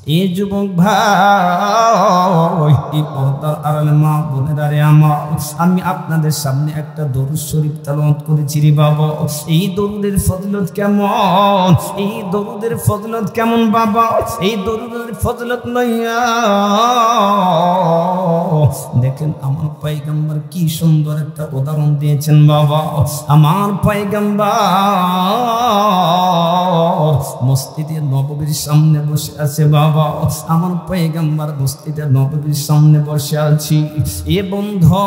এ যুবক ভাই, এই পর্দার আড়ালে মা বোনেরা রে আমার, আমি আপনাদের সামনে একটা দরুদ শরীফ তেলাওয়াত করেছি রে বাবা। এই দরুদের ফজিলত কেমন, এই দরুদের ফজিলত কেমন বাবা, এই দরুদের ফজিলত লইয়া দেখেন আমার পয়গম্বর কি সুন্দর একটা উদাহরণ দিয়েছেন বাবা। আমার পয়গম্বর মসজিদে নববীর সামনে বসে আছে বাবা, আমার পয়গম্বর মসজিদে নববীর সামনে বসে আছি। এ বন্ধু,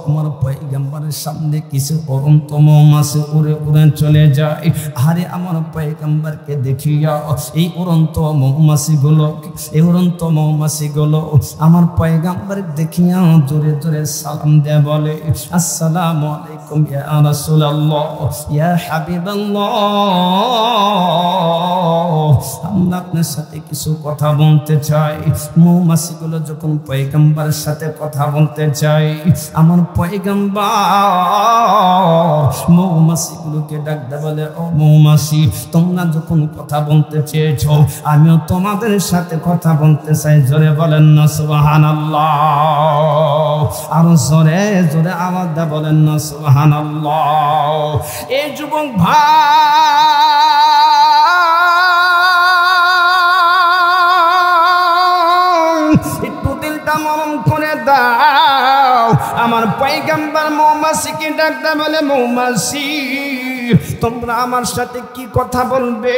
আমার পয়গম্বরের সামনে কিছু অরন্ত মৌমাছি উড়ে উড়ে চলে যায়। আরে আমার পয়গম্বরকে দেখিয়া এই উড়ন্ত মৌমাছিগুলো, এই উড়ন্ত মৌমাছিগুলো আমার পয়গম্বর দেখিয়া জোরে জোরে সালাম দেয়, বলে আসসালামু আলাইকুম ইয়া রাসূলুল্লাহ, ইয়া হাবিবাল্লাহ, আমরা আপনার সাথে কিছু কথা বলতে চাই। মৌমাছিগুলো যখন পয়গম্বরের সাথে কথা বলতে চাই, আমার পয়গম্বর মৌমাছিগুলোকে ডাকতে বলে, ও মৌমাছি, তোমরা যখন কথা বলতে চেয়েছো, আমিও তোমাদের সাথে কথা বলতে চাই। জোরে বলেন না সুবহানাল্লাহ, আরো জোরে জোরে আওয়াজ দিয়ে বলেন না সুবহানাল্লাহ। এই যুবক ভাই, একটু দিলটা নরম করে দাও। আমার পয়গম্বর মৌমাছিকে ডাকতে বলে, মৌমাছি, তোমরা আমার সাথে কি কথা বলবে,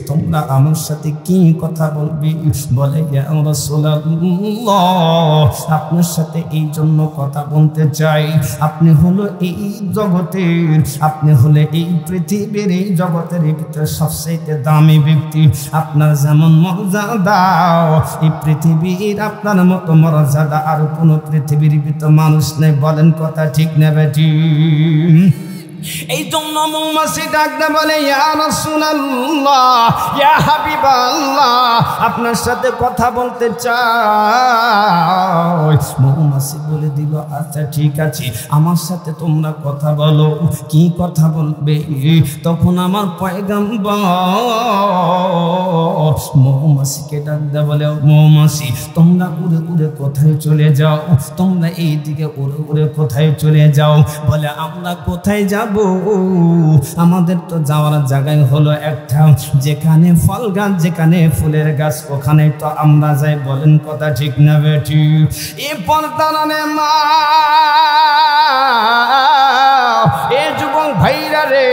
তোমরা আমার সাথে কি কথা বলবে? বলে, ইয়া রাসূলুল্লাহ, আপনার সাথে এই জন্য কথা বলতে চাই, আপনি হলো এই জগতের, আপনি হলে এই পৃথিবীর, এই জগতের ভিতরে সবচেয়ে দামি ব্যক্তি। আপনার যেমন মর্যাদা, এই পৃথিবীর আপনার মতো মর্যাদা আর কোনো পৃথিবীর ভিতর মানুষ নেই। বলেন কথা ঠিক না বেটি? এই জন্য মৌমাছি ডাকতে বলে, ইয়া রাসূলুল্লাহ, ইয়া হাবিবাল্লাহ, আপনার সাথে কথা বলতে চাই। মৌমাছি বলে দিল, আচ্ছা ঠিক আছে, আমার সাথে তোমরা কথা বলো, কি কথা বলবে? তখন আমার পয়গম্বর মৌমাছিকে ডাকতে বলে, মৌমাছি, তোমরা উড়ে উড়ে কোথায় চলে যাও, তোমরা এই দিকে উড়ে উড়ে কোথায় চলে যাও? বলে, আমরা কোথায় যাব, আমাদের তো যাওয়ার জায়গায় হলো একটা, যেখানে ফল গাছ, যেখানে ফুলের গাছ, ওখানে তো আমরা যাই। বলেন কথা ঠিক না বেটি? এ পর্দানে মা, এ যুবক ভাইরা রে,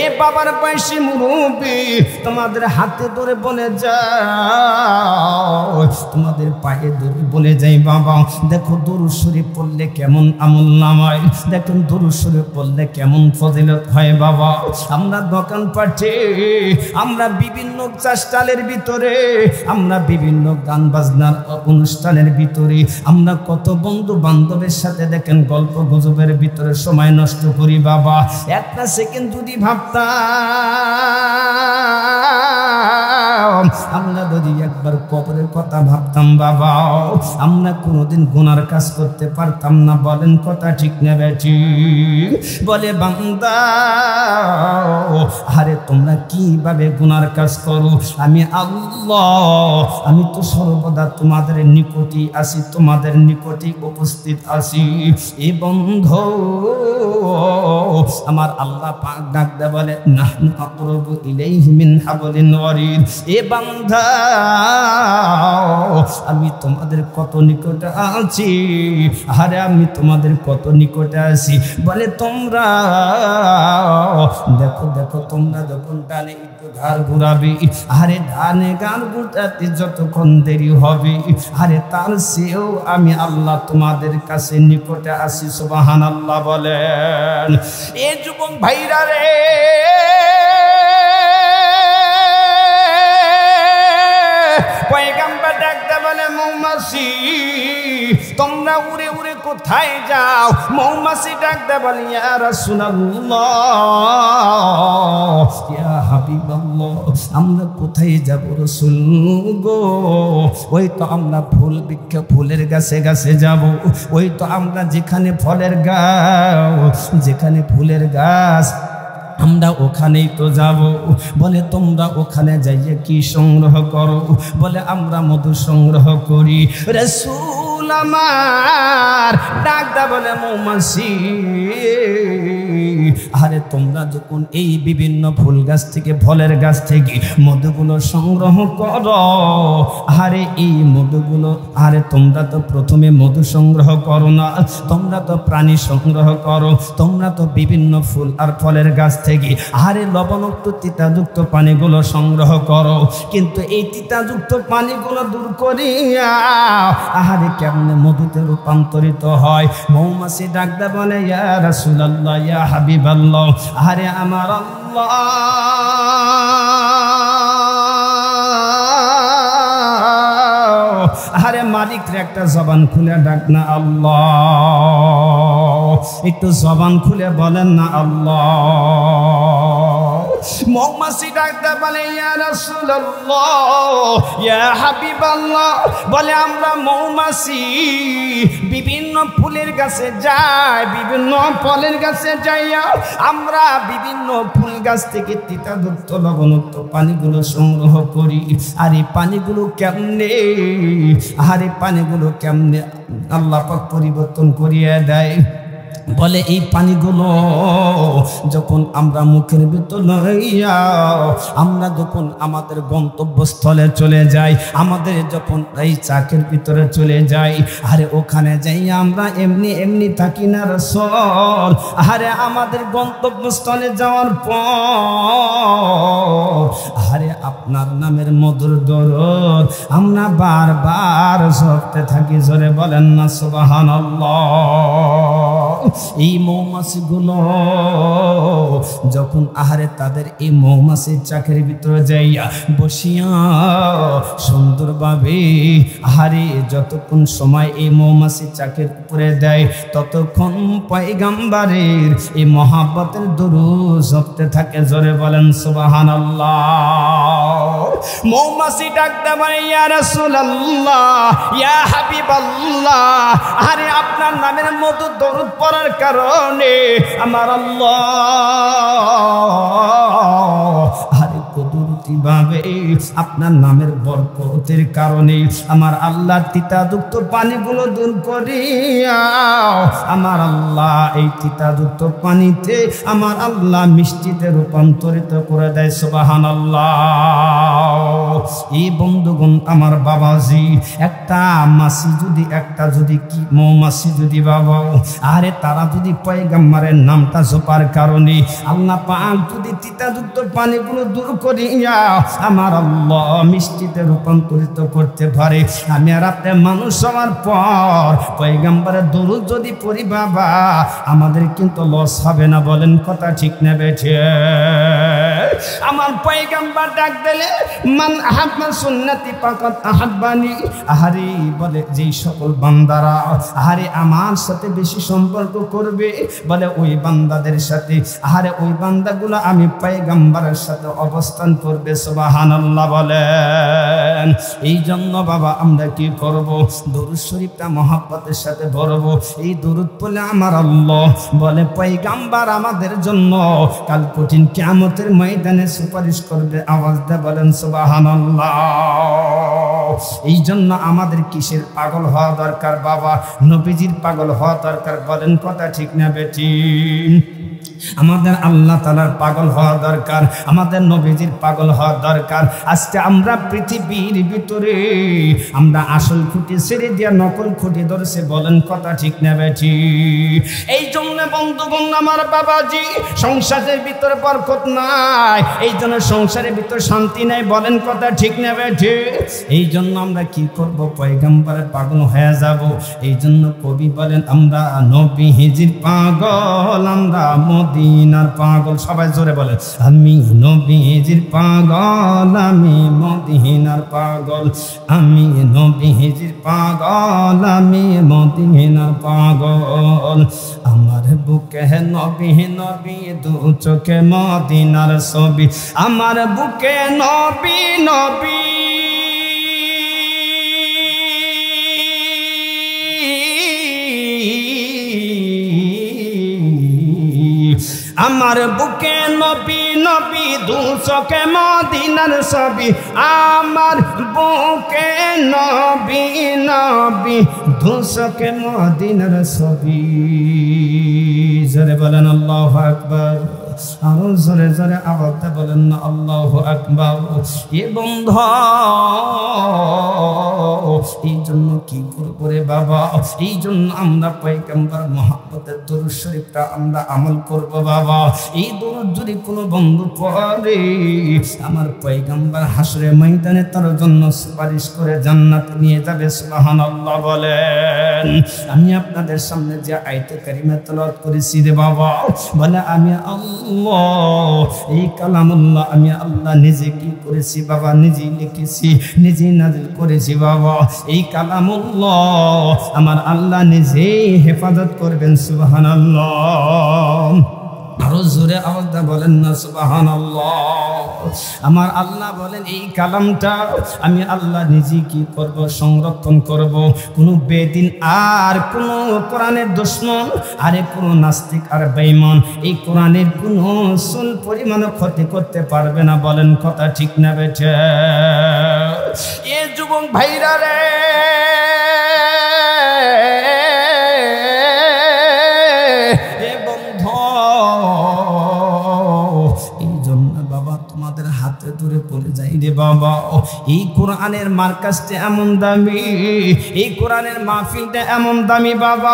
এ বাবার বয়সী মুরব্বি, তোমাদের হাতে ধরে বলে যাও, তোমাদের পায়ে ধরে বলে যাই, বাবা দেখো দরুদ শরীফ পড়লে কেমন আমল নামায়, দেখুন দরুদ শরীফ পড়লে কেমন ফজিলত হয়। বাবা আমরা দোকান পাঠে, আমরা বিভিন্ন চাষটালের ভিতরে, আমরা বিভিন্ন গান বাজনার অনুষ্ঠানের ভিতরে, আমরা কত বন্ধু বান্ধবের সাথে দেখেন গল্প গুজবের ভিতরে সময় নষ্ট করি। বাবা একটা সেকেন্ড যদি ভাবতাম, আমরা যদি একবার কবরের কথা ভাবতাম, বাবা আমরা কোনোদিন গুনার কাজ করতে পারতাম না। বলেন কথা ঠিক না বেটি? বলে, বান্দা আরে তোমরা কিভাবে গুনার কাজ করো? আমি আল্লাহ, আমি তো সর্বদা তোমাদের নিকটই আছি, তোমাদের নিকটই উপস্থিত আছি। এ বন্ধু, আমার আল্লাহ পাক ডাকতে বলে, নাহনু আকরাবু ইলাইহি মিন হাবলিন ওয়ারিদ। এ বান্দা, আমি তোমাদের কত নিকটে আছি, আরে আমি তোমাদের কত নিকটে আছি। বলে, তোমরা দেখো দেখো, তোমরা যখন ডানে একটু ঘাড় ঘুরাবে, আরে ডানে ঘাড় ঘুরাতে যতক্ষণ দেরি হবে, আরে তার চেয়েও আমি আল্লাহ তোমাদের কাছে নিকটে আছি। সুবহানাল্লাহ বলেন। এ যুবক ভাইরা রে, পয়গম্বর ডাকতে বলে, মৌমাছি তোমরা উড়ে উড়ে কোথায় যাও? মৌমাছি ডাকতে বলে, ইয়া রাসূলুল্লাহ, ইয়া হাবিবাল্লাহ, আমরা কোথায় যাব রাসূল গো? ওই তো আমরা ফুল বৃক্ষ, ফুলের গাছে গাছে যাব। ওই তো আমরা যেখানে ফলের গাছ, যেখানে ফুলের গাছ, আমরা ওখানেই তো যাব। বলে তোমরা ওখানে যাইয়ে কি সংগ্রহ করো? বলে আমরা মধু সংগ্রহ করি। রাসূল আমার ডাক দা বলে মৌমাছি, আরে তোমরা যখন এই বিভিন্ন ফুল গাছ থেকে ফলের গাছ থেকে মধুগুলো সংগ্রহ করো, আরে এই মধুগুলো, আরে তোমরা তো প্রথমে মধু সংগ্রহ করো না, তোমরা তো প্রাণী সংগ্রহ করো, তোমরা তো বিভিন্ন ফুল আর ফলের গাছ থেকে আরে লবণাক্ত তিতাযুক্ত পানিগুলো সংগ্রহ করো, কিন্তু এই তিতাযুক্ত পানিগুলো দূর করিয়া আহারে কেমনে মধুতে রূপান্তরিত হয়? মৌমাছি ডাকতে বলে ইয়া রাসূলুল্লাহ, ইয়া হাবিবাল্লাহ, আরে আমার আল্লাহ, আরে মালিক রে একটা জবান খুলে ডাক না আল্লাহ, একটু জবান খুলে বলেন না আল্লাহ। মৌমাছি ডাকতে বলে ইয়া রাসূলুল্লাহ, ইয়া হাবিবাল্লাহ, বলে আমরা মৌমাছি বিভিন্ন ফুলের গাছে যাই, বিভিন্ন ফলের গাছে যাইয়া আমরা বিভিন্ন ফুল গাছ থেকে তিতাযুক্ত লবণাক্ত পানিগুলো সংগ্রহ করি। আর এই পানিগুলো কেমনে, আর এই পানিগুলো কেমনে আল্লাহ পাক পরিবর্তন করিয়ে দেয়? বলে এই পানিগুলো যখন আমরা মুখের ভিতর লইয়া আমরা যখন আমাদের গন্তব্যস্থলে চলে যাই, আমাদের যখন এই চাকের ভিতরে চলে যাই, আরে ওখানে যাই আমরা এমনি এমনি থাকি না রাসূল। আরে আমাদের গন্তব্যস্থলে যাওয়ার পর আরে আপনার নামের মধুর দরুদ আমরা বারবার জপতে থাকি। জোরে বলেন না সুবহানাল্লাহ। এই মৌমাছিগুলো যখন আহারে তাদের এই মৌমাছির চাকের ভিতরে যাইয়া বসিয়া সুন্দরভাবে আহারে যতক্ষণ সময় এই মৌমাছি চাকের উপরে দেয় ততক্ষণ পয়গম্বরের এই মহাব্বতের দরুদ জপতে থাকে। জোরে বলেন সুবহানাল্লাহ। মৌমাছি ডাকতে বলে ইয়া রাসূলুল্লাহ, ইয়া হাবিবাল্লাহ, আরে আপনার নামের মতো দরুদ পড়ার কারণে আমার আল্লাহ আরে কুদরতি ভাবে আপনার নামের বরকতের কারণে আমার আল্লাহ তিতাযুক্ত পানিগুলো দূর করিয়া আমার আল্লাহ এই তিতাযুক্ত পানিতে আমার আল্লাহ মিষ্টিতে রূপান্তরিত করে দেয়। সুবহানাল্লাহ। এই বন্ধুগণ আমার বাবাজি, একটা মাছি যদি একটা যদি কি মৌমাছি যদি বাবা আরে তারা যদি পয়গম্বরের নামটা জপার কারণে আল্লাহ পাক যদি তিতাযুক্ত পানিগুলো দূর করিয়া আমার আল্লাহ মিষ্টিতে রূপান্তরিত করতে পারে, আমি আর আপনি মানুষ হওয়ার পর পয়গম্বরের দরুদ যদি পড়ি বাবা আমাদের কিন্তু লস হবে না। বলেন কথা ঠিক না বেঠে? আমার পয়গম্বর ডাক দিলে মান আহাব্বা সুন্নতি ফাকাত আহাব্বানি, আহারে বলে যেই সকল বান্দারা আহারে আমার সাথে বেশি সম্পর্ক করবে বলে ওই বান্দাদের সাথে আহারে ওই বান্দাগুলো আমি পয়গম্বরের সাথে অবস্থান করবে। সুবহানাল্লাহ বলেন। এই জন্য বাবা আমরা কি করব? দরুদ শরীফটা মহব্বতের সাথে পড়ব। এই দরুদ পড়লে আমার আল্লাহ বলে পয়গম্বর আমাদের জন্য কাল কঠিন কিয়ামতের ময়দানে সুপারিশ করবে। আওয়াজ দিয়ে বলেন সুবহানাল্লাহ। এই জন্য আমাদের কিসের পাগল হওয়া দরকার বাবা? নবীজির পাগল হওয়া দরকার। বলেন কথা ঠিক না বেটি? আমাদের আল্লাহ তাআলার পাগল হওয়া দরকার, আমাদের নবীজির পাগল হওয়া দরকার। আজকে আমরা পৃথিবীর ভিতরে আমরা আসল খুঁটি ছেড়ে দিয়া নকল খুঁটি ধরছে। বলেন কথা ঠিক না বেটি? এই জন্য বন্ধুগণ আমার বাবাজি সংসারের ভিতরে বরকত নাই, এই জন্য সংসারের ভিতরে শান্তি নাই। বলেন কথা ঠিক না বেটি? এই জন্য আমরা কি করব? পয়গম্বরের পাগল হয়ে যাব। এই জন্য কবি বলেন আমরা নবীজির পাগল, আমরা মদিনার পাগল। সবাই জোরে বলেন আমি নবীজির পাগল, আমি মদিনার পাগল, আমি নবীজির পাগল, আমি মদিনার পাগল। আমার বুকে নবী নবী দু চোখে মদিনার ছবি, আমার বুকে নবী নবী আমার বুকে নবী নবী দু চোখে মদিনার ছবি আমার বুকে নবী নবী দু চোখে মদিনার ছবি জোরে বলেন আল্লাহু আকবার আরো জোরে জোরে আওয়াজে বলেন না আল্লাহু আকবার এ বন্ধু এই জন্য কি করব রে বাবা এই জন্য আমরা পয়গম্বর মুহাম্মদের দরুদ শরীফটা আমরা আমল করব বাবা এই দরুদ যদি কোনো বন্ধু পড়ে আমার পয়গম্বর হাসরে ময়দানে তার জন্য সুপারিশ করে জান্নাতে নিয়ে যাবে সুবহানাল্লাহ বলেন আমি আপনাদের সামনে যে আয়াতে কারিমা তেলাওয়াত করেছি রে বাবা বলে আমি আল্লাহ এই কালামুল্লাহ আমি আল্লাহ নিজে কি করেছি বাবা নিজেই লিখেছি নিজেই নাযিল করেছি বাবা এই কালামুল্লাহ আমার আল্লাহ নিজেই হেফাজত করবেন সুবহানাল্লাহ আরো জোরে আওয়াজে বলেন না সুবহানাল্লাহ আমার আল্লাহ বলেন এই কালামটা আমি আল্লাহ নিজে কি করব সংরক্ষণ করব কোন বেদিন আর কোন কোরআনের দুশমন আরে কোন নাস্তিক আর বেঈমান এই কোরআনের কোন সুল পরিমাণ ক্ষতি করতে পারবে না বলেন কথা ঠিক না বেঠে এ যুবক ভাইরা রে তোমাদের হাতে ধরে পড়ে যাই রে বাবা এই কোরআনের মার্কাজটা এমন দামি এই কোরআনের মাহফিলটা এমন দামি বাবা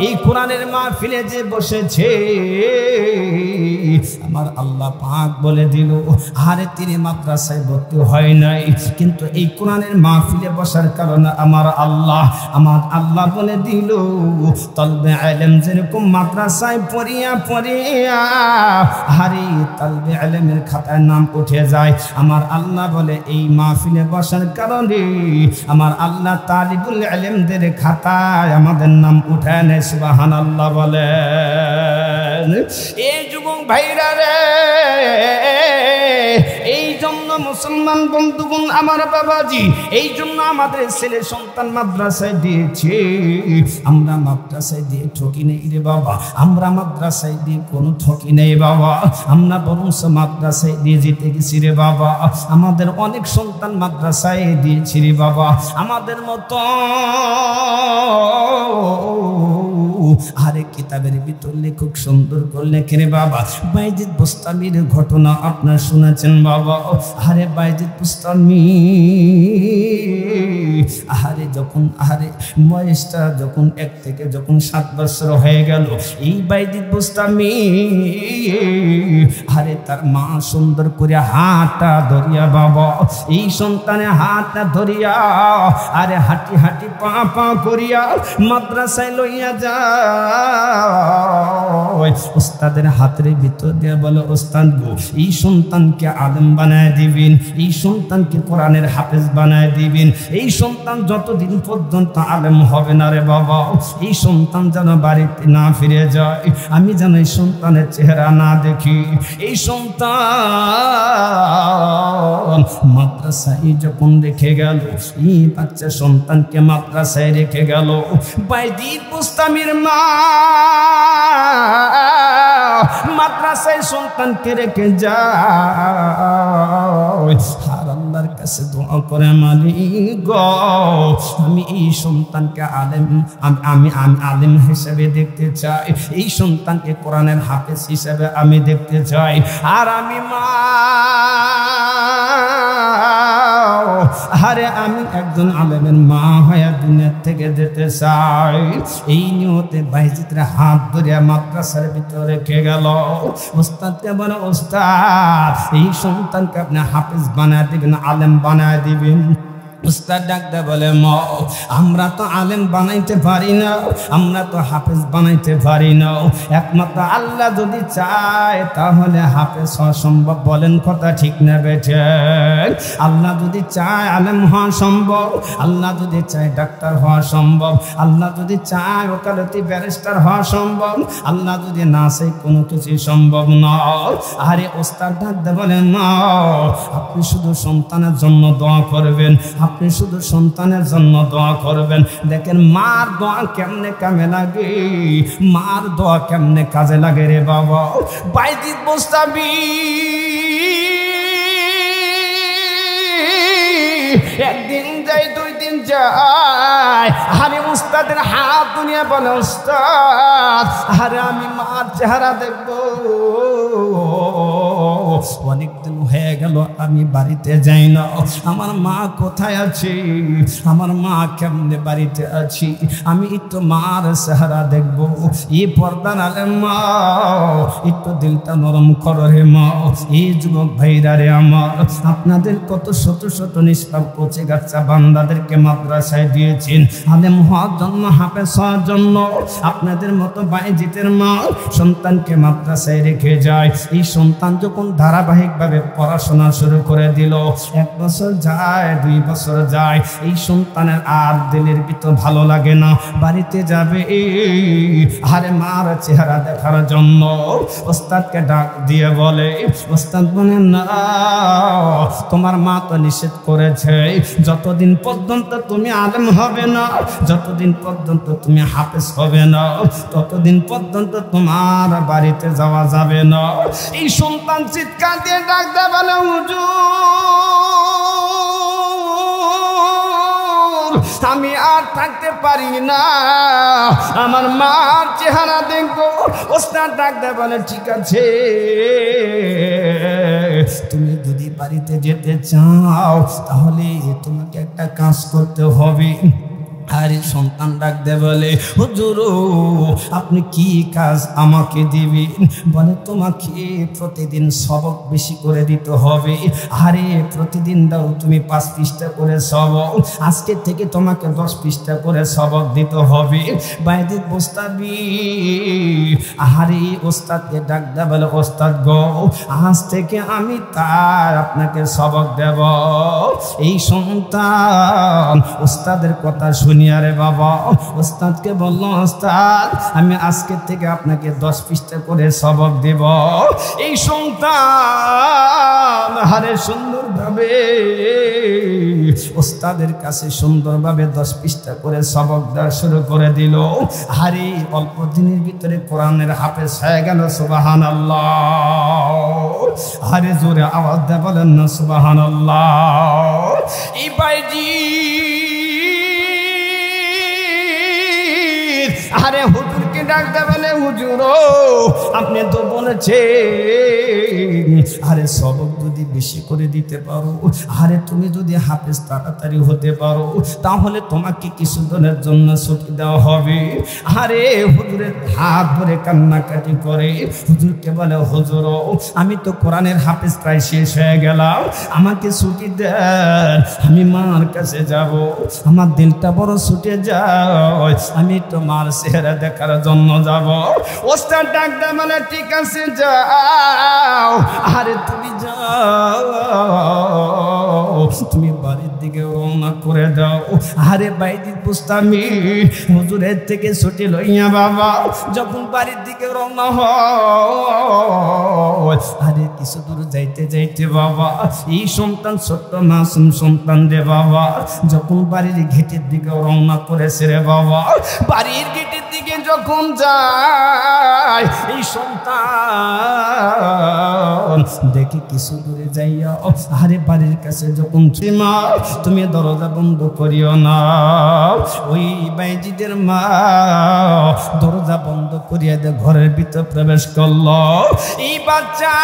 এই কোরআনের মাহফিলে যে বসেছে আমার আল্লাহ পাক বলে দিল আরে তিনি মাদ্রাসায় ভর্তি হয় নাই কিন্তু এই কোরআনের মাহফিলে বসার কারণে আমার আল্লাহ বলে দিল তলবে ইলম যেরকম মাদ্রাসায় পড়িয়া পড়িয়া আরে তলবে ইলমের খাতায় নাম উঠে যায় আমার আল্লাহ বলে এই মাহফিলে বসার কারণে আমার আল্লাহ তালিবুল ইলমদের খাতায় আমাদের নাম উঠায় নেয় সুবহানাল্লাহ বলেন এই যুবক ভাইরা রে এই জন্য মুসলমান বন্ধুগণ আমার বাবাজি এই জন্য আমাদের ছেলে সন্তান মাদ্রাসায় দিয়েছে আমরা মাদ্রাসায় দিয়ে ঠকি নেই রে বাবা আমরা মাদ্রাসায় দিয়ে কোনো ঠকি নেই বাবা আমরা বরং মাদ্রাসায় দিয়ে যেতে গেছি রে বাবা আমাদের অনেক সন্তান মাদ্রাসায় দিয়েছি রে বাবা আমাদের মতো আরে কিতাবের ভিতর লেখক সুন্দর করে লেখে রে বাবা বাইজিদ বুস্তামির ঘটনা আপনারা শুনেছেন বাবা আরে বাইজিদ বুস্তামি আরে যখন বয়সটা যখন 1 থেকে যখন 7 বছর হয়ে গেল এই বাইজিদ বুস্তামি আরে তার মা সুন্দর করে হাতটা ধরিয়া বাবা এই সন্তানে হাতটা ধরিয়া আরে হাঁটি হাঁটি পা পা করিয়া মাদ্রাসায় লইয়া যায় উস্তাদের হাতের ভিতর দিয়ে বলে উস্তাদ গো এই সন্তানকে আলেম বানায় দিবেন এই সন্তানকে কোরআনের হাফেজ বানায় দিবেন এই সন্তান যতদিন পর্যন্ত আলেম হবে না রে বাবা এই সন্তান যেন বাড়িতে না ফিরে যায় আমি যেন এই সন্তানের চেহারা না দেখি এই সন্তান মাদ্রাসায় যখন রেখে গেল এই বাচ্চা সন্তানকে মাদ্রাসায় রেখে গেল বাইজিদ বুস্তামির মা মাদ্রাসায় সন্তানকে রেখে যায় আর আল্লাহর কাছে দোয়া করে মালিক গো আমি এই সন্তানকে আমি আলেম হিসেবে দেখতে চাই এই সন্তানকে কোরআনের হাফেজ হিসেবে আমি দেখতে চাই আর আমি মা আরে আমি একজন আলেমের মা হয়ে দুনিয়া থেকে যেতে চাই এই নিয়তে বাইজিদের হাত ধরিয়া মাদ্রাসার ভিতরে রেখে গেল ওস্তাদকে বলে ওস্তাদ এই সন্তানকে আপনি হাফেজ বানায় দিবেন আলেম বানায় দিবেন উস্তাদ ডাকতে বলে মা আমরা তো আলেম বানাইতে পারি না আমরা তো হাফেজ বানাইতে পারি না একমাত্র আল্লাহ যদি চায় তাহলে হাফেজ হওয়া সম্ভব বলেন কথা ঠিক না বেঠে আল্লাহ যদি চায় আলেম হওয়া সম্ভব আল্লাহ যদি চায় ডাক্তার হওয়া সম্ভব আল্লাহ যদি চায় ওকালতি ব্যারিস্টার হওয়া সম্ভব আল্লাহ যদি না চায় কোনো কিছু সম্ভব নয় আরে উস্তাদ ডাকতে বলে মা আপনি শুধু সন্তানের জন্য দোয়া করবেন আপনি শুধু সন্তানের জন্য দোয়া করবেন। দেখেন মার দোয়া কেমনে কামে লাগে, মার দোয়া কেমনে কাজে লাগে রে বাবা। বাইজিদ বোস্তামি একদিন যাই, দুই দিন যায়, আরে উস্তাদের হাত দুনিয়া বলে উস্তাদ আরে আমি মার চেহারা দেখবো, অনেকদিন হয়ে গেল আমি বাড়িতে যাই না, আমার মা কোথায় আছে, আমার মা কেমনে বাড়িতে আছি, আমি একটু মার চেহারা দেখবো। এই পর্দার আলে মা একটু দিলটা নরম করো রে মা। এই যুবক ভাইরা রে আমার, আপনাদের কত শত শত নিষ্পাপ কচি গাচ্চা বান্দাদেরকে মাদ্রাসায় দিয়েছেন আলেম হওয়ার জন্য, হাফেজ হওয়ার জন্য। আপনাদের মতো বাইজিতের মা সন্তানকে মাদ্রাসায় রেখে যায়। এই সন্তান যখন ধারাবাহিকভাবে পড়াশোনা শুরু করে দিল, 1 বছর যায়, 2 বছর যায়, এই সন্তানের আর দিলের ভিতর ভালো লাগে না, বাড়িতে যাবে আরে মার চেহারা দেখার জন্য। ওস্তাদকে ডাক দিয়ে বলে, ওস্তাদ বলেন না তোমার মা তো নিষেধ করেছে, যতদিন পর্যন্ত তুমি আলেম হবে না, যতদিন পর্যন্ত তুমি হাফেজ হবে না, ততদিন পর্যন্ত তোমার বাড়িতে যাওয়া যাবে না। এই সন্তান চিৎকার দিয়ে ডাক দেয় বলে, হুজুর আমি আর থাকতে পারি না, আমার মার চেহারা দেখবো। ওস্তাদ ডাক দেয় বলে, ঠিক আছে তুমি যদি বাড়িতে যেতে চাও তাহলে তোমাকে একটা কাজ করতে হবে। আরে সন্তান ডাক দে বলে, হুজুর আপনি কি কাজ আমাকে দিবেন? বলে তোমাকে প্রতিদিন সবক বেশি করে দিতে হবে। আরে প্রতিদিন দাও তুমি 5 পৃষ্ঠা করে সবক, আজকে থেকে তোমাকে 10 পৃষ্ঠা করে সবক দিতে হবে। বাইজিদ বোস্তামি আরে ওস্তাদকে ডাক দে বলে, ওস্তাদ গো আজ থেকে আমি তার আপনাকে সবক দেব। এই সন্তান ওস্তাদের কথা শুনিয়া রে বাবা ওস্তাদকে বলল, ওস্তাদ আমি আজকে থেকে আপনাকে 10 পৃষ্ঠা করে সবক দেব। এই সন্তান হারে সুন্দরভাবে ওস্তাদের কাছে সুন্দরভাবে 10 পৃষ্ঠা করে সবক দেওয়া শুরু করে দিল। আরে অল্প দিনের ভিতরে কোরআনের হাফেজ হয়ে গেল। সুবহানাল্লাহ, আরে জোরে আওয়াজ দিয়ে বলেন না সুবহানাল্লাহ। এই বাইজি আরে হুজুরকে ডাক দে বলে, হুজুর আপনি তো বলেছেন আরে সবক যদি বেশি করে দিতে পারো, আরে তুমি যদি হাফেজ তাড়াতাড়ি হতে পারো তাহলে তোমাকে কিছুদিনের জন্য ছুটি দেওয়া হবে। আরে হুজুরের হাত ধরে কান্নাকাটি করে হুজুরকে বলে, হুজুর আমি তো কোরআনের হাফেজ প্রায় শেষ হয়ে গেলাম, আমাকে ছুটি দেন, আমি মার কাছে যাব, আমার দিলটা বড় ছুটে যায়, আমি তো মার চেহারা দেখার জন্য যাব। ওস্তাদ ডাক দে বলে, ঠিক আছে যাও। আরে তুমি যাও, তুমি বাড়ির দিকে রওনা করে দাও। আরে বাইজিদ বোস্তামি হুজুরের থেকে ছুটি লইয়া বাবা যখন বাড়ির দিকে রওনা হয়, আরে কিছু দূর যাইতে যাইতে বাবা এই সন্তান ছোট্ট মাসুম সন্তান রে বাবা যখন বাড়ির গেটের দিকে রওনা করেছে রে বাবা, বাড়ির গেটের দিকে যখন যায় এই সন্তান দেখে কিছু দূরে যাইয়া আরে বাড়ির কাছে যখন মা তুমি দরজা বন্ধ করিও না, ওই বাইজিদের মা দরজা বন্ধ করিয়া দে ঘরের ভিতর প্রবেশ করল। এই বাচ্চা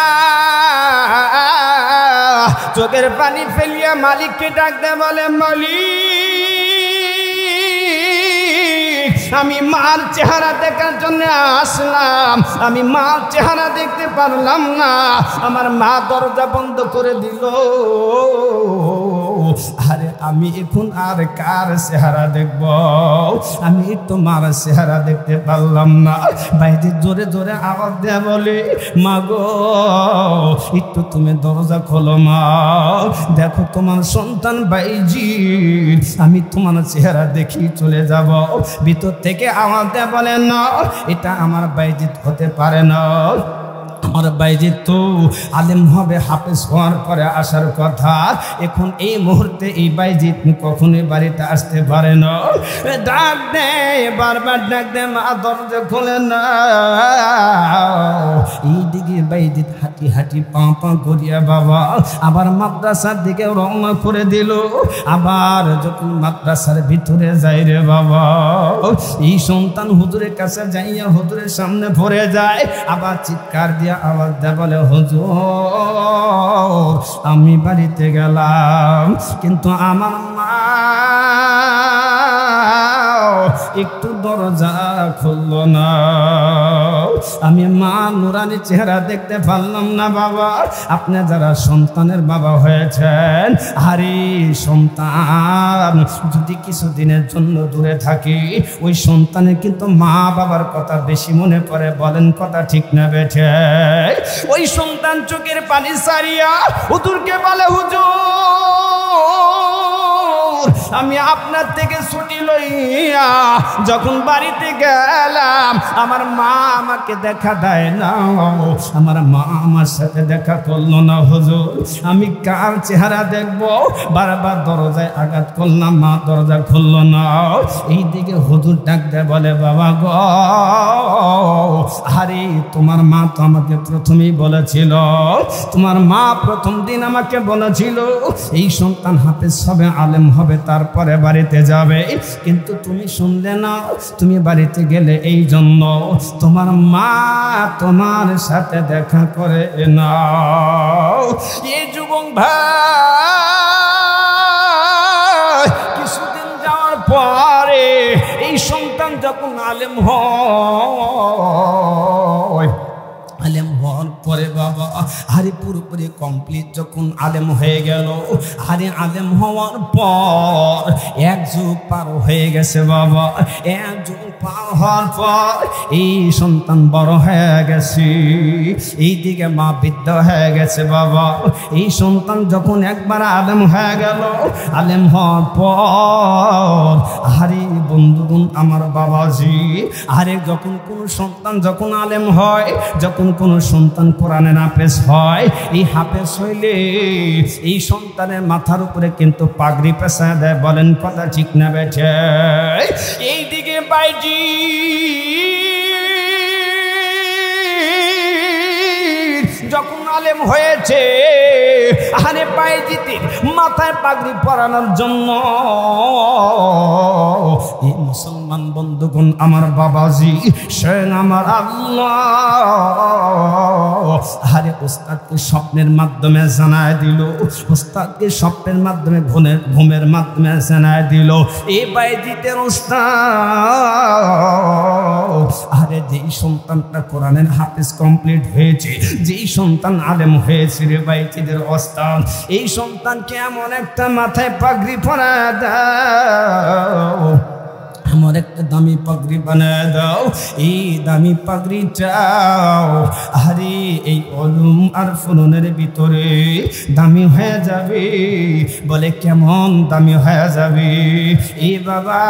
চোখের পানি ফেলিয়া মালিককে ডাক দে বলে, মালিক আমি মার চেহারা দেখার জন্য আসলাম, আমি মার চেহারা দেখতে পারলাম না, আমার মা দরজা বন্ধ করে দিল। আরে আমি এখন আর কার চেহারা দেখব, আমি তোমার চেহারা দেখতে পারলাম না। বাইরে জোরে জোরে আওয়াজ দেয়া বলে, মা গো একটু তুমি দরজা খোলো মা, দেখো তোমার সন্তান বাইজি, আমি তোমার চেহারা দেখি চলে যাব। ভিতর থেকে আওয়াজ দেয়া বলে, না এটা আমার বাইজিৎ হতে পারে না, আমার বাইজিৎ তো আলেম হবে, হাফেজ হওয়ার পরে আসার কথা। এখন এই মুহূর্তে এই বাইজিৎ কখনোই বাড়িতে আসতে পারে না। ডাক দে, বারবার ডাক দে, মা দরজা খোলে না। এইদিকে বাইজিৎ হাঁটি হাঁটি পা পা করিয়া বাবা আবার মাদ্রাসার দিকে রওনা করে দিল। আবার যখন মাদ্রাসার ভিতরে যাই রে বাবা, এই সন্তান হুজুরের কাছে যাইয়া হুজুরের সামনে পড়ে যায়। আবার চিৎকার দিয়া আওয়াজ দেয়, বলে হুজুর আমি বাড়িতে গেলাম, কিন্তু আমার মা একটু দরজা খুললো না, আমি মা নুরানি চেহারা দেখতে পারলাম না। বাবা আপনি যারা সন্তানের বাবা হয়েছেন, আরে সন্তান যদি কিছুদিনের জন্য দূরে থাকে, ওই সন্তানের কিন্তু মা বাবার কথা বেশি মনে পড়ে। বলেন কথা ঠিক না বেঠে? ওই সন্তান চোখের পানি সারিয়া হুজুরকে বলে, হুজুর আমি আপনার থেকে ছুটি লইয়া যখন বাড়িতে গেলাম, আমার মা আমাকে দেখা দেয় না, আমার মা আমার সাথে দেখা করলো না। হুজুর আমি কার চেহারা দেখবো? বারবার দরজায় আঘাত করলাম, মা দরজা খুললো না। এইদিকে হুজুর ডাক দেয়, বলে বাবা গো, আরে তোমার মা তো আমাকে প্রথমেই বলেছিল, তোমার মা প্রথম দিন আমাকে বলেছিল এই সন্তান হাফেজ হবে, আলেম হবে, তারপরে বাড়িতে যাবে, কিন্তু তুমি শুনলে না, তুমি বাড়িতে গেলে এই জন্য তোমার মা তোমার সাথে দেখা করে না। এই যুবক ভাই কিছুদিন যাওয়ার পরে এই সন্তান যখন আলেম হয়, আলেম হওয়ার পরে বাবা আরে পুরোপুরি কমপ্লিট যখন আলেম হয়ে গেল, আরে আলেম হওয়ার পর এক যুগ পার হয়ে গেছে বাবা। এক যুগ পার হওয়ার পর এই সন্তান বড় হয়ে গেছে, এইদিকে মা বৃদ্ধ হয়ে গেছে বাবা। এই সন্তান যখন একবার আলেম হয়ে গেল, আলেম হওয়ার পর আরে বন্ধুগণ আমার বাবাজি, আরে যখন কোনো সন্তান যখন আলেম হয়, যখন কোনো সন্তান কোরআনের হাফেজ হয়, এই হাফেজ হইলে এই সন্তানের মাথার উপরে কিন্তু পাগড়ি পেঁচায় দেয়। বলেন কথা ঠিক না বেঠে? এইদিকে বাইজি যখন আলেম হয়েছে, আরে বাইজিতে মাথায় পাগড়ি পরানোর জন্য এই মুসলমান বন্ধুগণ আমার বাবাজি, স্বয়ং আমার আল্লাহ আরে উস্তাদকে স্বপ্নের মাধ্যমে জানায় দিল, উস্তাদকে স্বপ্নের মাধ্যমে ঘুমের মাধ্যমে জানায় দিল এই বাইজিতের উস্তাদ আরে যেই সন্তানটা কোরআনের হাফেজ কমপ্লিট হয়েছে, যেই সন্তান আলেম হয়েছে রে বাইজিদের উস্তাদ, এই সন্তানকে এমন একটা মাথায় পাগড়ি পরায় দাও, আমার একটা দামি পাগড়ি বানায় দাও। এই দামি পাগড়িটাও আরে এই উলুম আর ফুনুনের ভিতরে দামি হয়ে যাবে। বলে কেমন দামি হয়ে যাবে? এই বাবা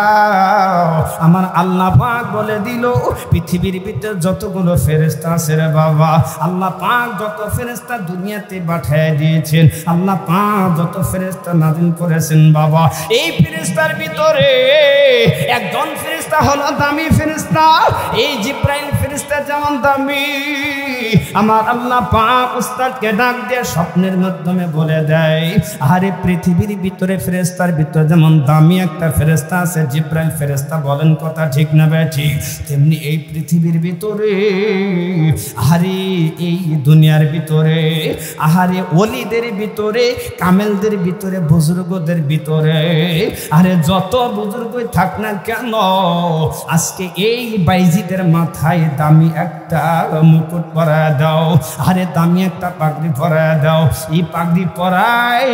আমার আল্লাহ পাক বলে দিল, পৃথিবীর ভিতরে যতগুলো ফেরেশতা আছে রে বাবা, আল্লাহ পাক যত ফেরেশতা দুনিয়াতে পাঠিয়ে দিয়েছেন, আল্লাহ পাক যত ফেরেশতা নাজিল করেছেন বাবা, এই ফেরেশতার ভিতরে একজন ফেরেশতা হলো দামি ফেরেশতা। এই জিব্রাইল ফেরেশতা যেমন দামি, আমার আল্লাহ পাক উস্তাদকে ডাক দিয়ে স্বপ্নের মাধ্যমে বলে দেয়, আরে পৃথিবীর ভিতরে ফেরেশতার ভিতরে যেমন দামি একটা ফেরেশতা আছে জিব্রাইল ফেরেশতা, বলেন কথা ঠিক না ঠিক? তেমনি এই পৃথিবীর ভিতরে আরে এই দুনিয়ার ভিতরে আরে ওলিদের ভিতরে, কামেলদের ভিতরে, বুজুর্গদের ভিতরে আরে যত বুজুর্গই থাক না কেন, আজকে এই বাইজিদের মাথায় দামি একটা মুকুট পরায় দাও, আরে দামি একটা পাগড়ি পরায় দাও। এই পাগড়ি পরায়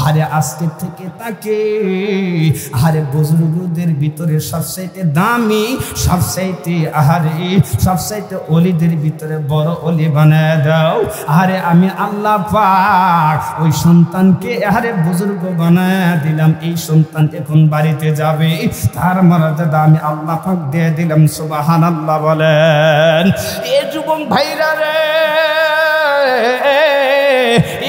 আরে আজকে থেকে তাকে আরে বুজুর্গদের ভিতরে সবচাইতে দামি, সবচাইতে আরে সবচাইতে ওলিদের ভিতরে বড় ওলি বানায় দাও। আরে আমি আল্লাহ পাক ওই সন্তানকে আরে বুজুর্গ বানায় দিলাম। এই সন্তান এখন বাড়িতে যাবে, তার মর্যাদা আমি আল্লাহ পাক দিয়ে দিলাম। সুবহান সুবহানাল্লাহ বলেন। এ যুবক ভাইরা রে,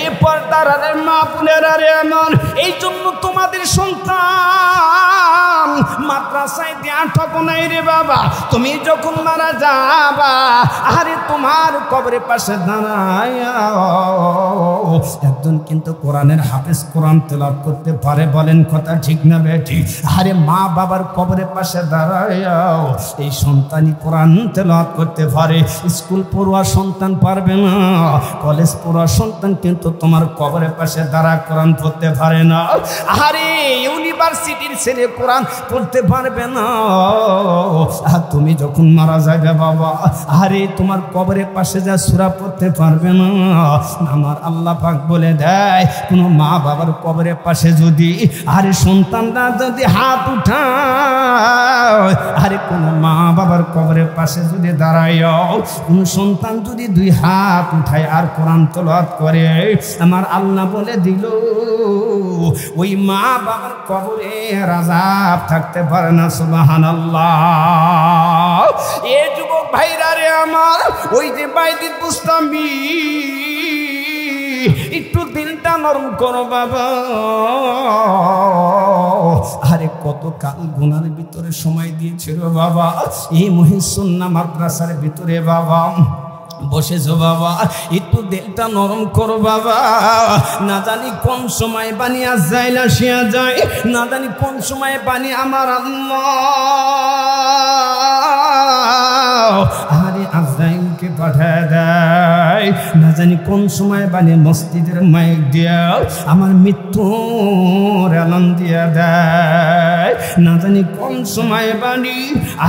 এ পর্দার রে মা বোনেরা রে আমার, এই জন্য তোমাদের সন্তান মাদ্রাসায় দেয়া ঠক নাই রে বাবা। তুমি যখন মারা যাবা, আরে তোমার কবরের পাশে দাঁড়ায় একজন কিন্তু কোরআনের হাফেজ, কোরআন তেলাওয়াত করতে পারে, বলেন কথা ঠিক না বেঠিক? আরে মা বাবার কবরের পাশে দাঁড়ায় এই সন্তানই কোরআন তেলাওয়াত করতে পারে। স্কুল পড়ুয়া সন্তান পারবে না, কলেজ পড়ুয়া সন্তান কিন্তু তোমার কবরের পাশে দাঁড়া কোরআন পড়তে পারে না। আরে ইউনিভার্সিটির ছেলে কোরআন পড়তে পারবে না। তুমি যখন মারা যাবে বাবা, আরে তোমার কবরের পাশে যা সূরা পড়তে পারবে না। আমার আল্লাহ পাক বলে দেয়, কোনো মা বাবার কবরের পাশে যদি আরে সন্তানরা যদি হাত উঠায়, আরে কোনো মা বাবার কবরের পাশে যদি দাঁড়ায়, কোনো সন্তান যদি দুই হাত উঠায় আর কোরআন তেলাওয়াত করে, আমার আল্লাহ বলে দিল ওই মা বাবার কবরে আযাব থাকতে পারে না। সুবহানাল্লাহ। এ যুবক ভাইরা রে আমার, ওই যে বাইদিন বুস্তামি, একটু দিলটা নরম করো বাবা। আরে কত কাল গুনার ভিতরে সময় দিয়েছিল বাবা, এই মহিসুন্নাহ মাদ্রাসার ভিতরে বাবা বসেছো বাবা, একটু দিলটা নরম করো বাবা। না জানি কোন সময় বানি আজাইল আসিয়া যায়, না জানি কোন সময় বানি আমার আল্লাহ আরে আজাইলকে পাঠায় দেয়। না জানি কোন সময় বানি মসজিদের মাইক দিয়া আমার মৃত্যুর এলান দিয়া দেয়। না জানি কোন সময় বানি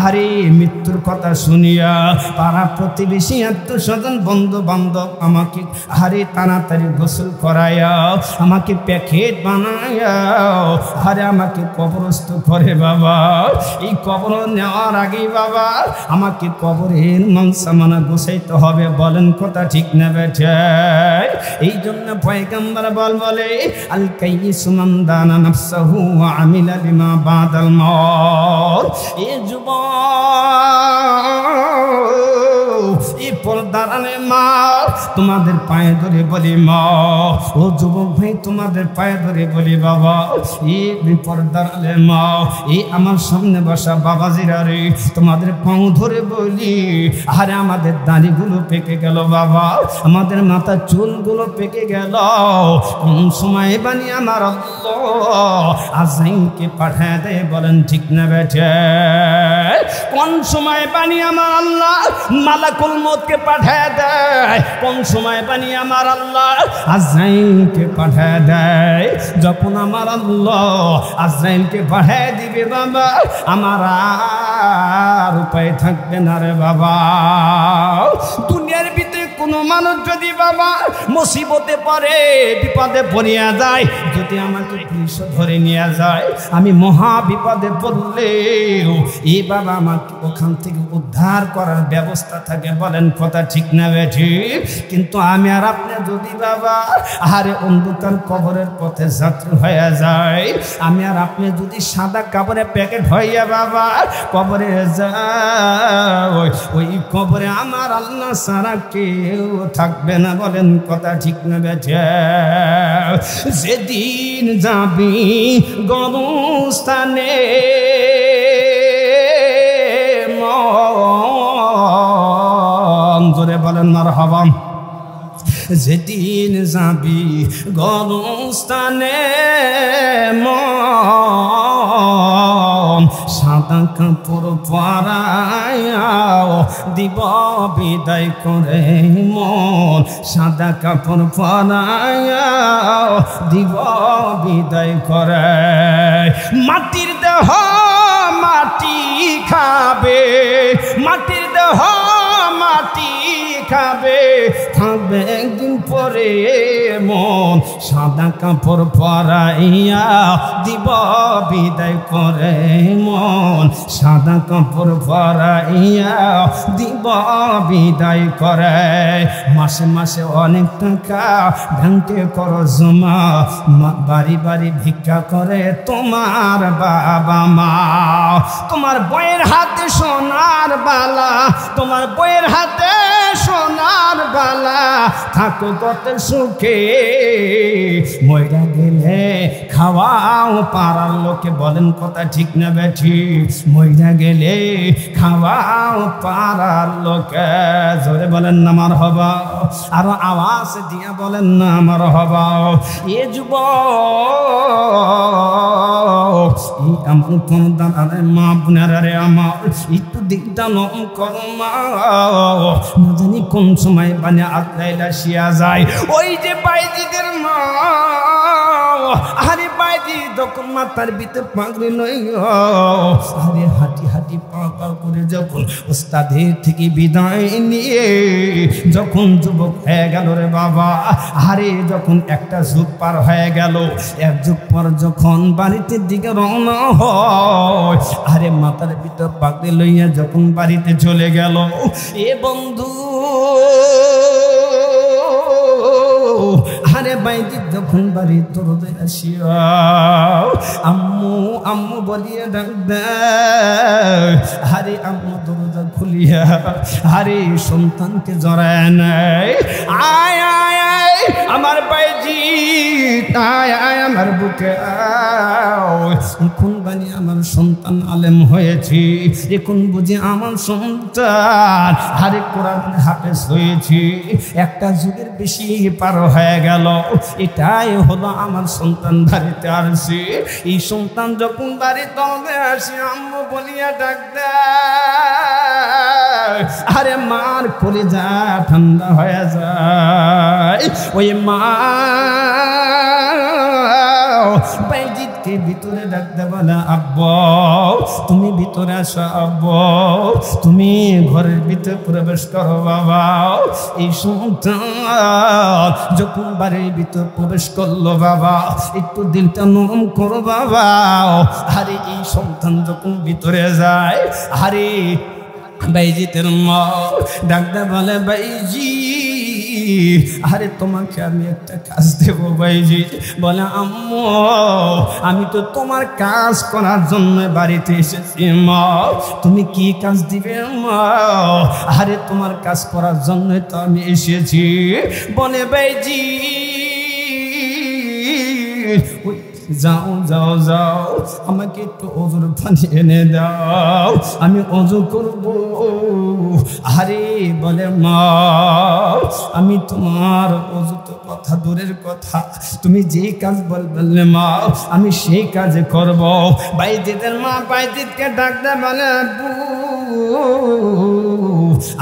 আরে মৃত্যুর কথা শুনিয়া পাড়া প্রতিবেশী আত্মস্বজন বন্ধু বান্ধব আমাকে আরে তাড়াতাড়ি গোসল করাইয়া, আমাকে প্যাকেট বানাইয়া আরে আমাকে কবরস্থ করে বাবা। এই কবর নেওয়ার আগেই বাবা আমাকে কবরের মানসামানা গোছাইতে হবে, বলেন কথা ঠিক না বেঠে? এই জন্য পয়গম্বর বলে আল কাইয়িসু মান দানা নাফসাহু ওয়া আমিলা বিমা বাদাল মাউত। এ যুবক, এই পর্দার মা তোমাদের পায়ে ধরে বলি মা, ও যুবক ভাই তোমাদের পায়ে ধরে বলি বাবা, এই পর্দার মা, এই আমার সামনে বসা বাবাজিরা রে, তোমাদের পাও ধরে বলি আরে আমাদের দাড়িগুলো পেকে গেল বাবা, আমাদের মাথার চুলগুলো পেকে গেল। কোন সময় বানি আমার আল্লাহ আজাইলকে পাঠায় দেয়, বলেন ঠিক না বেঠে? কোন সময় বানি আমার আল্লাহ মালাকুল মউতকে পাঠায় দেয়, কোন সময় বানি আমার আল্লাহ আজরাইলকে পাঠায় দেয়। যখন আমার আল্লাহ আজরাইলকে পাঠায় দিবে বাবা, আমার আর উপায় থাকবে না রে বাবা। দুনিয়ার ভিতরে কোনো মানুষ যদি বাবা মুসিবতে পড়ে, বিপদে পড়িয়া যায়, যদি আমাকে পুলিশ ধরে নিয়ে যায়, আমি মহা বিপদে পড়লেও এই বাবা আমাকে ওখান থেকে উদ্ধার করার ব্যবস্থা থাকে, বলেন কথা ঠিক না বেঠিক? কিন্তু আমি আর আপনি যদি বাবা আরে অন্ধকার কবরের পথে যাত্রী হয়ে যায়, আমি আর আপনি যদি সাদা কাপড়ে প্যাকেট হইয়া বাবা কবরে যায়, ওই কবরে আমার আল্লাহ ছাড়া কেউ থাকবে না, বলেন কথা ঠিক না বেঠে? যেদিন যাবি গরুস্থানে জোরে বলেন মারহাবা। যেদিন যাবি গরুস্থানে মন, সাদা কাপড় পরাইয়াও দিব বিদায় করে মন, সাদা কাপড় পরাইয়াও দিব বিদায় করে। মাটির দেহ মাটি খাবে, মাটির দেহ মাটি খাবে, থাকবে একদিন পরে মন সাদা কাপড় পরাইয়া দিব বিদায় করে, মন সাদা কাপড় পরাইয়া দিব বিদায় করে। মাসে মাসে অনেক টাকা ব্যাংকে করো জমা, বাড়ি বাড়ি ভিক্ষা করে তোমার বাবা মা। তোমার বইয়ের হাতে সোনার বালা, তোমার বইয়ের হাতে সোনার বালা, থাকো কত সুখে, মইরা গেলে খাওয়াও পাড়ার লোকে। বলেন কথা ঠিক না বেঠি? মইরা গেলে খাওয়াও পাড়ার লোকে। জোরে বলেন না মারহাবা, আরো আওয়াজ দিয়া বলেন না মারহাবা। এ যুবক, এই আমার কোন দাঁড়ারে মা বোনেরা রে, আমার একটু দিকটা নম করো মা, না জানি কোন সময় বানে আত্মাইলা শিয়া যায়। ওই যে বাইজিদের মা, আরে বাইজি যখন মাথার ভিতরে পাগড়ি লইয়া, আরে হাঁটি হাঁটি পা পা করে যখন ওস্তাদের থেকে বিদায় নিয়ে যখন যুবক হয়ে গেল রে বাবা, আরে যখন একটা যুগ পার হয়ে গেল, এক যুগ পর যখন বাড়িতে দিকে রওনা হয়, আরে মাথার ভিতর পাগড়ি লইয়া যখন বাড়িতে চলে গেল, এ বন্ধু আরে বাইজি যখন বাড়ি দরজে আসিয়া আম্মু আম্মু বলিয়া ডাক দেয়, আরে আম্মু দরজা খুলিয়া আরে সন্তানকে জড়ায় নেয়। আয় আয় আয় আমার বাইজি, আয় আয় আমার বুকে আয়, এখন বানি আমার সন্তান আলেম হয়েছি, এখন বুঝি আমার সন্তান আরে কোরআন হাফেজ হয়েছি। একটা যুগের বেশি পার হয়ে গেল, এটাই হলো আমার সন্তান বাড়িতে আসছে। এই সন্তান যখন বাড়িতে আসে আম্মু বলিয়া ডাক দেয়, আরে মার কলিজা ঠান্ডা হয়ে যায়। ওই মা বাইজিৎকে ভিতরে ডাকতে বলে, আব্বা তুমি ভিতরে আসো, আব্বা তুমি ঘরের ভিতরে প্রবেশ করো বাবা। এই সন্তান যখন বাড়ির ভিতরে প্রবেশ করলো বাবা, একটু দিলটা নরম করো বাবা। আরে এই সন্তান যখন ভিতরে যায়, আরে বাইজিতের মা ডাকতে বলে, বাইজি আরে তোমাকে আমি একটা কাজ দেব বাইজি। বলে, আম্মু আমি তো তোমার কাজ করার জন্য বাড়িতে এসেছি মা, তুমি কি কাজ দিবে মা? আরে তোমার কাজ করার জন্য তো আমি এসেছি। বলে, বাইজি যাও যাও যাও, আমাকে একটু ওজুর পানি এনে দাও, আমি ওজু করব। আরে বলে, মা আমি তোমার ওজু তো কথা দূরের কথা, তুমি যে কাজ বললে মা আমি সেই কাজে করব। বাইজিদের মা বাইজিদকে ডাকতে বলে,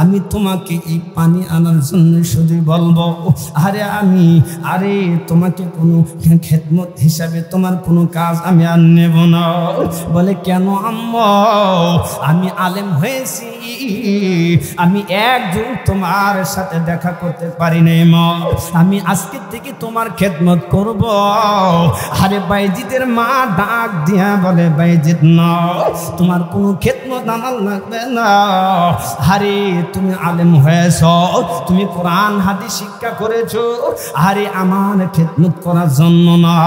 আমি তোমাকে এই পানি আনার জন্য শুধু বলবো, আরে তোমাকে কোনো খেদমত হিসাবে তোমার কোনো কাজ আমি আর নেব না। বলে, কেন আম্মা? আমি আলেম হয়েছি, আমি একজন তোমার সাথে দেখা করতে পারি নাই মা, আমি আজকে থেকে তোমার খেদমত করব। আরে বাইজিদের মা ডাক দিয়া বলে, বাইজিদ না, তোমার কোনো খেদমত আমার লাগবে না। আরে তুমি আলেম হয়েছ, তুমি কোরআন হাদিস শিক্ষা করেছো, আরে আমার খেদমত করার জন্য না।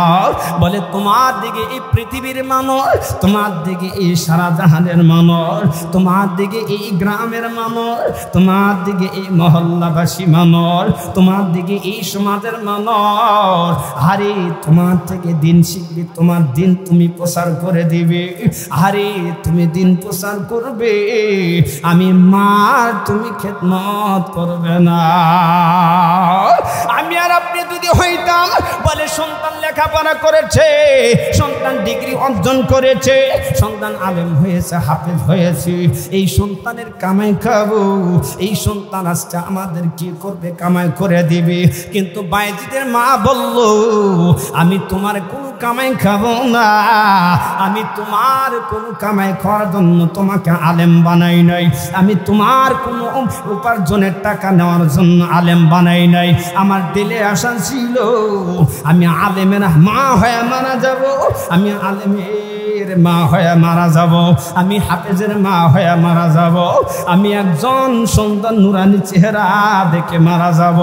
বলে, তোমার দিকে এই পৃথিবীর মানুষ, তোমার দিকে এই সারা জাহানের মানুষ, তোমার দিকে এই গ্রামের মানুষ, তোমার দিকে এই মহল্লাবাসী মানুষ, তোমার দিকে এই সমাজের মানুষ, আরে তোমার থেকে দিন শিখবে, তোমার দিন তুমি প্রচার করে দিবে। আরে তুমি দিন প্রচার করবে, আমি মার তুমি খেদমত করবে না। আমি আর আপনি যদি হইতাম, বলে সন্তান লেখাপড়া করেছে, সন্তান ডিগ্রি অর্জন করেছে, সন্তান আলেম হয়েছে, হাফেজ হয়েছে, এই সন্তানের কামাই খাবো, এই সন্তান আজকে আমাদের কি করবে, কামাই করে দিবে। কিন্তু বাইজিদের মা বলল, আমি তোমার কোনো কামাই খাবো না। আমি তোমার কোনো কামাই খাওয়ার জন্য তোমাকে আলেম বানাই নাই, আমি তোমার কোনো উপার্জনের টাকা নেওয়ার জন্য আলেম বানাই নাই। আমার দিলে আশা ছিল আমি আলেমের মা হয়ে মারা যাব, আমি আলেমের মা হয়ে মারা যাব, আমি হাফেজের মা হয়ে মারা যাব, আমি একজন সুন্দর নুরানি চেহারা দেখে মারা যাব।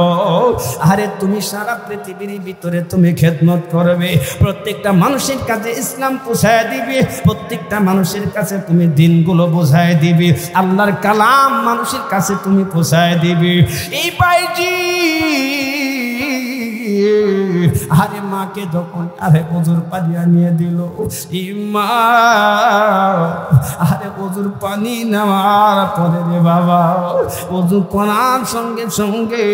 আরে তুমি সারা পৃথিবীর ভিতরে তুমি খেদমত করবে, প্রত্যেকটা মানুষের কাছে ইসলাম পৌঁছায় দিবে, প্রত্যেকটা মানুষের কাছে তুমি দিনগুলো বোঝায় দিবে, আল্লাহর কালাম মানুষের কাছে তুমি পৌঁছায় দিবে। এই বাইজি আরে মাকে যখন আরে ওজুর পানি আনিয়ে দিল, মা আরে ওজুর পানি নেওয়ার পরে রে বাবা ওজু করার সঙ্গে সঙ্গে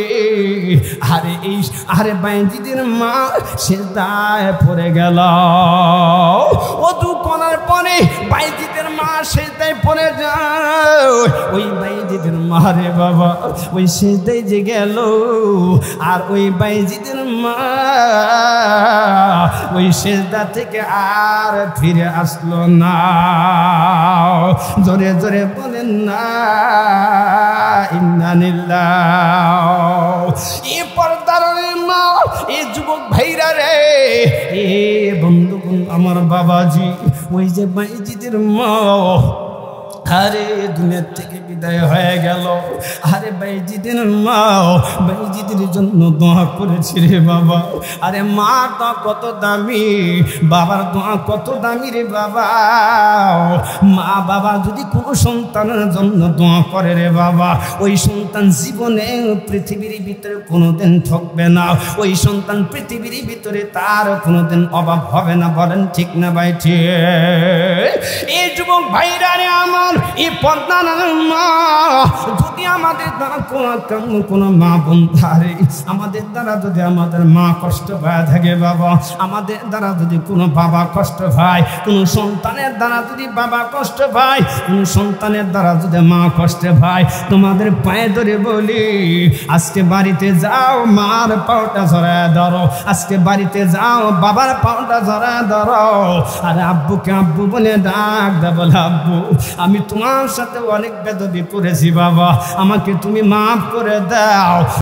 আরে এই আরে বাইজিদের মা সেজদায় পড়ে গেল। ওজু করার পরে বাইজিদের মা সেজদায় পড়ে যায়, ওই বাইজিদের মা রে বাবা ওই সেজদায় যে গেল, আর ওই বাইজিদের মা ওই সেজদা থেকে আর ফিরে আসলো না। জোরে জোরে বলেন না ইন্না লিল্লাহ। এ পর্দার মা, এ যুবক ভাইরা রে, এ বন্ধুগণ আমার বাবাজি, ওই যে বাইজিদের মা আরে দুনিয়ার থেকে বিদায় হয়ে গেল। আরে বাইজিদের মা বাইজিদের জন্য দোয়া করেছি রে বাবা। আরে মা তো কত দামি, বাবার দোয়া কত দামি রে বাবা। মা বাবা যদি কোনো সন্তানের জন্য দোয়া করে রে বাবা, ওই সন্তান জীবনে পৃথিবীর ভিতরে কোনোদিন ঠকবে না, ওই সন্তান পৃথিবীর ভিতরে তার কোনোদিন অভাব হবে না। বলেন ঠিক না ভাই? ঠিক। এই যুবক ভাইরা রে আমার, এই পর্দার মা যদি আমাদের দ্বারা কোনো মা বন্ধারে আমাদের দ্বারা যদি আমাদের মা কষ্ট পায় থাকে বাবা, আমাদের দ্বারা যদি কোনো বাবা কষ্ট পায়, কোনো সন্তানের দ্বারা যদি বাবা কষ্ট পায়, কোনো সন্তানের দ্বারা যদি মা কষ্ট পায়, তোমাদের পায়ে ধরে বলি আজকে বাড়িতে যাও, মার পাওটা জড়ায় ধরো, আজকে বাড়িতে যাও, বাবার পাওটা জড়ায় ধরো, আর আব্বুকে আব্বু বলে ডাক দে, বলে আব্বু আমি তোমার সাথে অনেক বেদবি করেছি বাবা, আমাকে তুমি মাফ করে দাও।